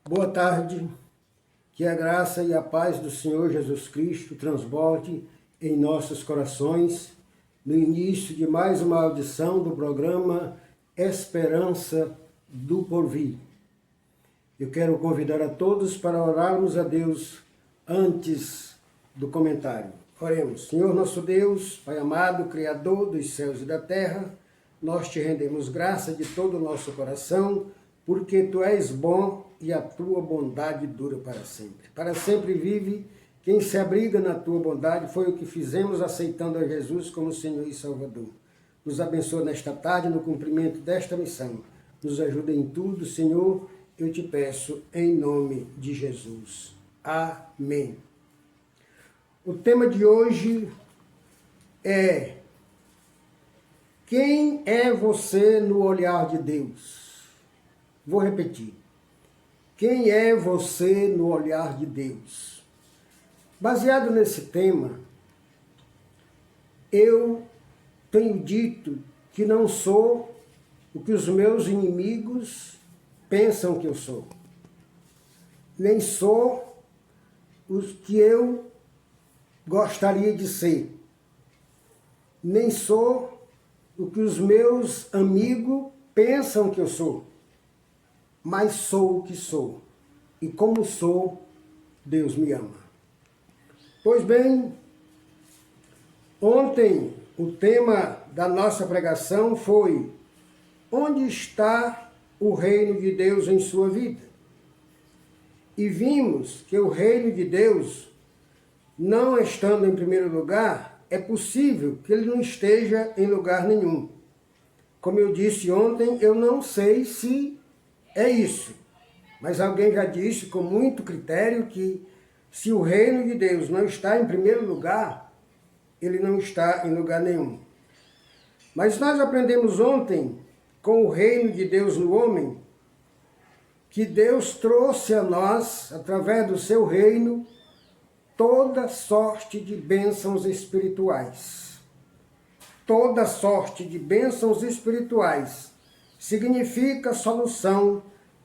Boa tarde, que a graça e a paz do Senhor Jesus Cristo transborde em nossos corações no início de mais uma audição do programa Esperança do Porvir. Eu quero convidar a todos para orarmos a Deus antes do comentário. Oremos. Senhor nosso Deus, Pai amado, Criador dos céus e da terra, nós te rendemos graça de todo o nosso coração, porque Tu és bom e a Tua bondade dura para sempre. Para sempre vive quem se abriga na Tua bondade, foi o que fizemos aceitando a Jesus como Senhor e Salvador. Nos abençoa nesta tarde no cumprimento desta missão. Nos ajuda em tudo, Senhor, eu te peço em nome de Jesus. Amém. O tema de hoje é: quem é você no olhar de Deus? Vou repetir. Quem é você no olhar de Deus? Baseado nesse tema, eu tenho dito que não sou o que os meus inimigos pensam que eu sou. Nem sou o que eu gostaria de ser. Nem sou o que os meus amigos pensam que eu sou. Mas sou o que sou. E como sou, Deus me ama. Pois bem, ontem o tema da nossa pregação foi: onde está o reino de Deus em sua vida? E vimos que o reino de Deus, não estando em primeiro lugar, é possível que ele não esteja em lugar nenhum. Como eu disse ontem, eu não sei se é isso, mas alguém já disse com muito critério que se o reino de Deus não está em primeiro lugar, ele não está em lugar nenhum. Mas nós aprendemos ontem, com o reino de Deus no homem, que Deus trouxe a nós, através do seu reino, toda sorte de bênçãos espirituais. Toda sorte de bênçãos espirituais significa solução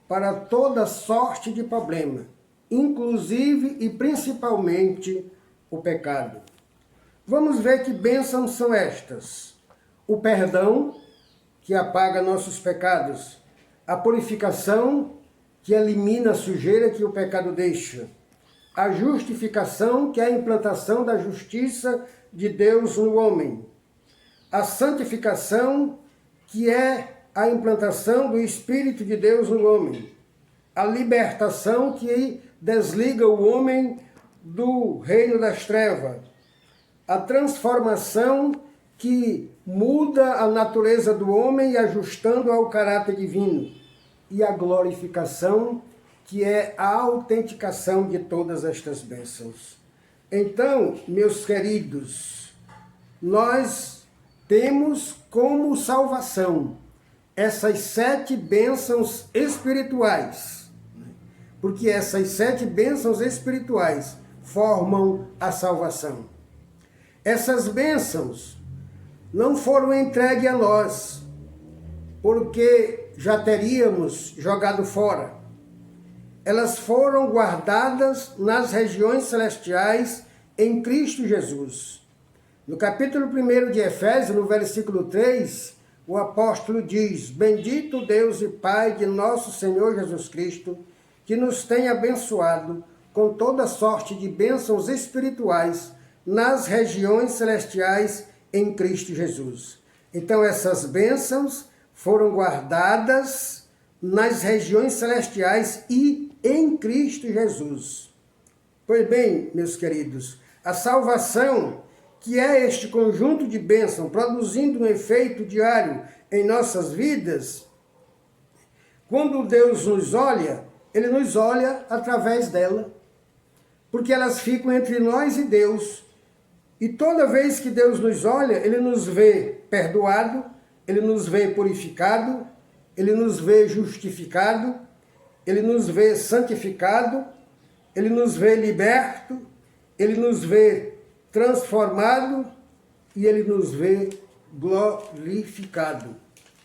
para toda sorte de problema, inclusive e principalmente o pecado. Vamos ver que bênçãos são estas: o perdão, que apaga nossos pecados; a purificação, que elimina a sujeira que o pecado deixa; a justificação, que é a implantação da justiça de Deus no homem; a santificação, que é a implantação do Espírito de Deus no homem; a libertação, que desliga o homem do reino das trevas; a transformação, que muda a natureza do homem, ajustando ao caráter divino; e a glorificação, que é a autenticação de todas estas bênçãos. Então, meus queridos, nós temos como salvação essas 7 bênçãos espirituais, porque essas 7 bênçãos espirituais formam a salvação. Essas bênçãos não foram entregues a nós, porque já teríamos jogado fora. Elas foram guardadas nas regiões celestiais em Cristo Jesus. No capítulo 1 de Efésios, no versículo 3, o apóstolo diz: bendito Deus e Pai de nosso Senhor Jesus Cristo, que nos tem abençoado com toda sorte de bênçãos espirituais nas regiões celestiais em Cristo Jesus. Então essas bênçãos foram guardadas nas regiões celestiais e em Cristo Jesus. Pois bem, meus queridos, a salvação, que é este conjunto de bênçãos produzindo um efeito diário em nossas vidas, quando Deus nos olha, Ele nos olha através dela, porque elas ficam entre nós e Deus. E toda vez que Deus nos olha, Ele nos vê perdoado, Ele nos vê purificado, Ele nos vê justificado, Ele nos vê santificado, Ele nos vê liberto, Ele nos vê transformado e Ele nos vê glorificado.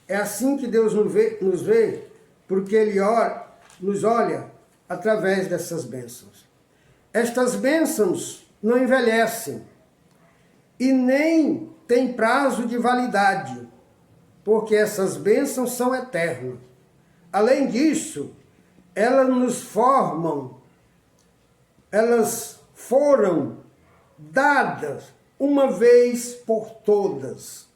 É assim que Deus nos vê, porque Ele nos olha através dessas bênçãos. Estas bênçãos não envelhecem e nem têm prazo de validade, porque essas bênçãos são eternas. Além disso, elas nos formam, elas foram dadas uma vez por todas.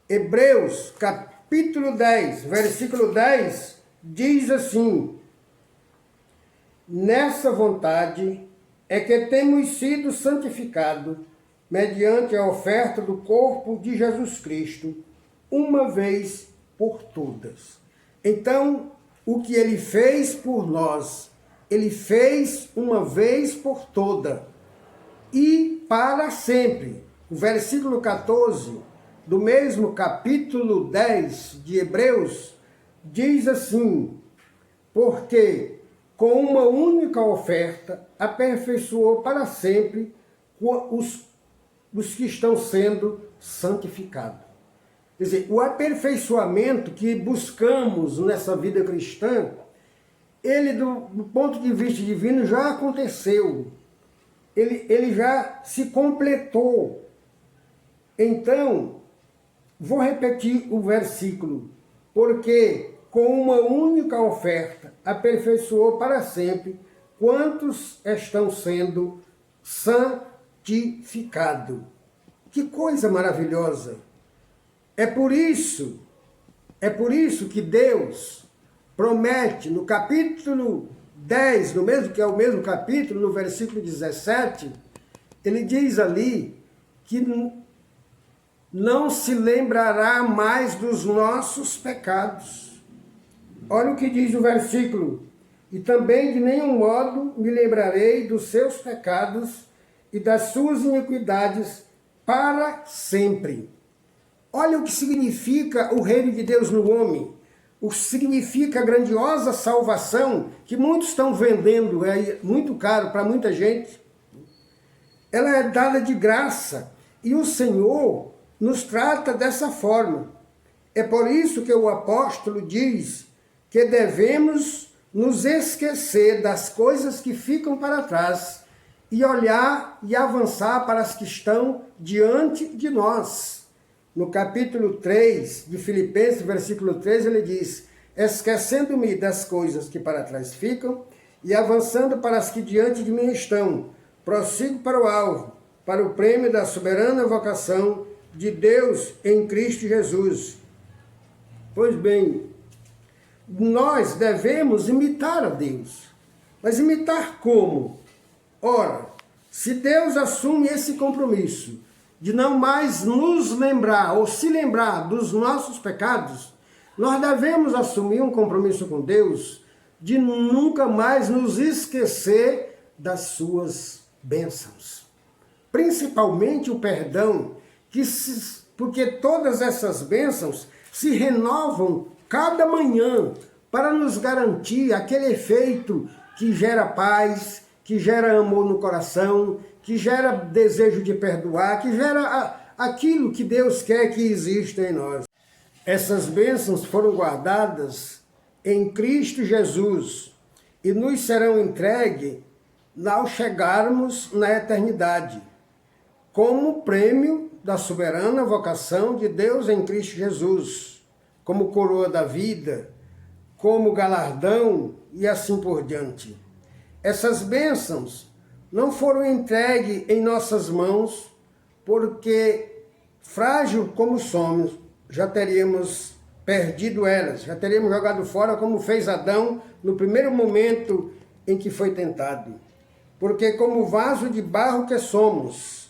Hebreus, capítulo 10, versículo 10, diz assim: nessa vontade é que temos sido santificados mediante a oferta do corpo de Jesus Cristo, uma vez por todas. Então, o que ele fez por nós, ele fez uma vez por toda e para sempre. O versículo 14 do mesmo capítulo 10 de Hebreus diz assim: porque com uma única oferta aperfeiçoou para sempre os que estão sendo santificados. Quer dizer, o aperfeiçoamento que buscamos nessa vida cristã, ele do ponto de vista divino já aconteceu. Ele já se completou. Então, vou repetir o versículo. Porque com uma única oferta aperfeiçoou para sempre quantos estão sendo santificados. Que coisa maravilhosa! É por isso que Deus promete no capítulo 10, que é o mesmo capítulo, no versículo 17, ele diz ali que não se lembrará mais dos nossos pecados. Olha o que diz o versículo: e também de nenhum modo me lembrarei dos seus pecados e das suas iniquidades para sempre. Olha o que significa o reino de Deus no homem. O que significa a grandiosa salvação que muitos estão vendendo, é muito caro para muita gente. Ela é dada de graça e o Senhor nos trata dessa forma. É por isso que o apóstolo diz que devemos nos esquecer das coisas que ficam para trás e olhar e avançar para as que estão diante de nós. No capítulo 3 de Filipenses, versículo 3, ele diz: esquecendo-me das coisas que para trás ficam e avançando para as que diante de mim estão, prossigo para o alvo, para o prêmio da soberana vocação de Deus em Cristo Jesus. Pois bem, nós devemos imitar a Deus. Mas imitar como? Ora, se Deus assume esse compromisso de não mais nos lembrar ou se lembrar dos nossos pecados, nós devemos assumir um compromisso com Deus de nunca mais nos esquecer das suas bênçãos. Principalmente o perdão, porque todas essas bênçãos se renovam cada manhã para nos garantir aquele efeito que gera paz, que gera amor no coração, que gera desejo de perdoar, que gera aquilo que Deus quer que exista em nós. Essas bênçãos foram guardadas em Cristo Jesus e nos serão entregues ao chegarmos na eternidade, como prêmio da soberana vocação de Deus em Cristo Jesus, como coroa da vida, como galardão e assim por diante. Essas bênçãos não foram entregues em nossas mãos, porque, frágil como somos, já teríamos perdido elas, já teríamos jogado fora, como fez Adão no primeiro momento em que foi tentado. Porque, como vaso de barro que somos,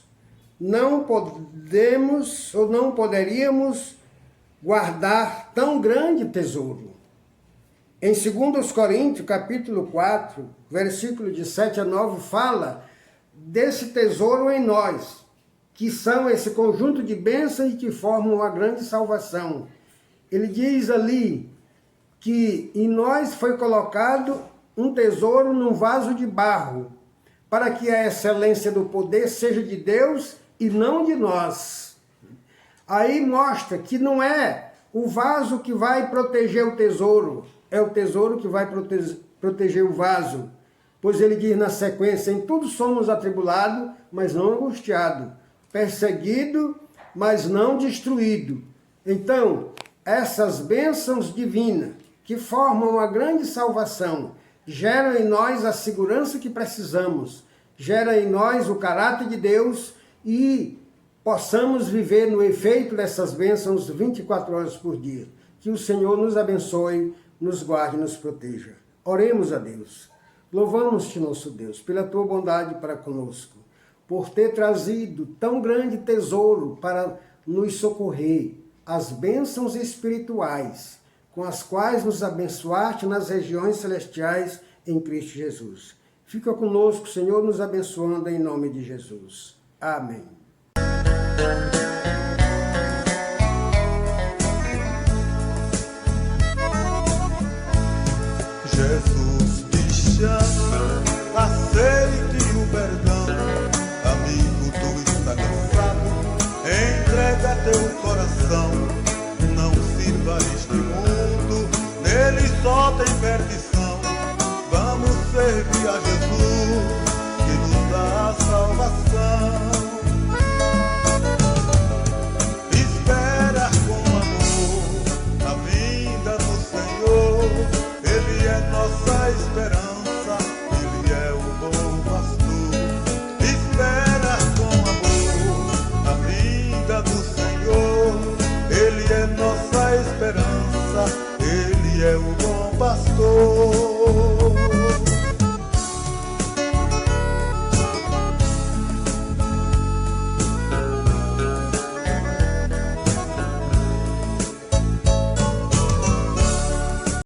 não podemos ou não poderíamos guardar tão grande tesouro. Em 2 Coríntios, capítulo 4, versículo de 7 a 9, fala desse tesouro em nós, que são esse conjunto de bênçãos que formam uma grande salvação. Ele diz ali que em nós foi colocado um tesouro num vaso de barro, para que a excelência do poder seja de Deus e não de nós. Aí mostra que não é o vaso que vai proteger o tesouro, é o tesouro que vai proteger o vaso. Pois ele diz na sequência, em tudo somos atribulados, mas não angustiados, perseguidos, mas não destruídos. Então, essas bênçãos divinas, que formam a grande salvação, geram em nós a segurança que precisamos, geram em nós o caráter de Deus e possamos viver no efeito dessas bênçãos 24 horas por dia. Que o Senhor nos abençoe, nos guarde e nos proteja. Oremos a Deus. Louvamos-te, nosso Deus, pela tua bondade para conosco, por ter trazido tão grande tesouro para nos socorrer, as bênçãos espirituais, com as quais nos abençoaste nas regiões celestiais em Cristo Jesus. Fica conosco, Senhor, nos abençoando em nome de Jesus. Amém. Jesus te chama, aceite o perdão. Amigo, tu está cansado, entrega teu coração. Não sirva este mundo, nele só tem perdição. Vamos servir a Jesus, que nos dá a salvação. Espera com amor a vinda do Senhor. Ele é nossa esperança, Ele é o bom pastor. Espera com amor a vinda do Senhor. Ele é nossa esperança, Ele é o bom pastor.